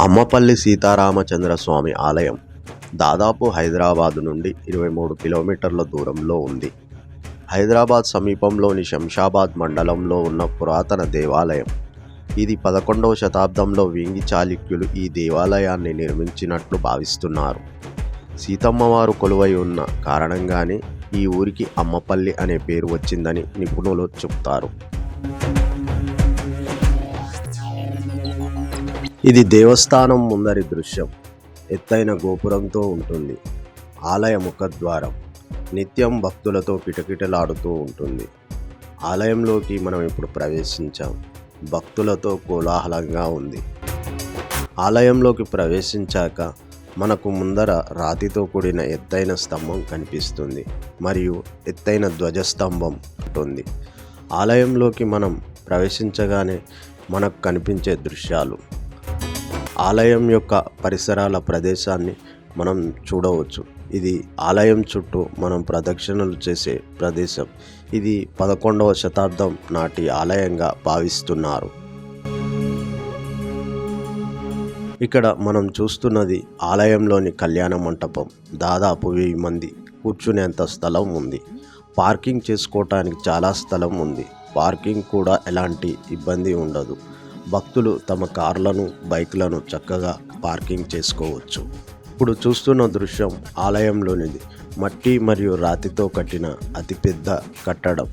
అమ్మపల్లి సీతారామచంద్ర స్వామి ఆలయం దాదాపు హైదరాబాదు నుండి 23 కిలోమీటర్ల దూరంలో ఉంది. హైదరాబాద్ సమీపంలోని శంషాబాద్ మండలంలో ఉన్న పురాతన దేవాలయం. ఇది 11వ శతాబ్దంలో వేంగి చాళుక్యులు ఈ దేవాలయాన్ని నిర్మించినట్లు భావిస్తున్నారు. సీతమ్మవారు కొలువై ఉన్న కారణంగానే ఈ ఊరికి అమ్మపల్లి అనే పేరు వచ్చిందని నిపుణులు చెబుతారు. ఇది దేవస్థానం ముందరి దృశ్యం. ఎత్తైన గోపురంతో ఉంటుంది. ఆలయ ముఖద్వారం నిత్యం భక్తులతో కిటకిటలాడుతూ ఉంటుంది. ఆలయంలోకి మనం ఇప్పుడు ప్రవేశించాం. భక్తులతో కోలాహలంగా ఉంది. ఆలయంలోకి ప్రవేశించాక మనకు ముందర రాతితో కూడిన ఎత్తైన స్తంభం కనిపిస్తుంది మరియు ఎత్తైన ధ్వజస్తంభం ఉంటుంది. ఆలయంలోకి మనం ప్రవేశించగానే మనకు కనిపించే దృశ్యాలు. ఆలయం యొక్క పరిసరాల ప్రదేశాన్ని మనం చూడవచ్చు. ఇది ఆలయం చుట్టూ మనం ప్రదక్షిణలు చేసే ప్రదేశం. ఇది 11వ శతాబ్దం నాటి ఆలయంగా భావిస్తున్నారు. ఇక్కడ మనం చూస్తున్నది ఆలయంలోని కళ్యాణ మంటపం. దాదాపు 1000 మంది కూర్చునేంత స్థలం ఉంది. పార్కింగ్ చేసుకోవటానికి చాలా స్థలం ఉంది. పార్కింగ్ కూడా ఎలాంటి ఇబ్బంది ఉండదు. భక్తులు తమ కార్లను, బైక్లను చక్కగా పార్కింగ్ చేసుకోవచ్చు. ఇప్పుడు చూస్తున్న దృశ్యం ఆలయంలోనిది. మట్టి మరియు రాతితో కట్టిన అతిపెద్ద కట్టడం.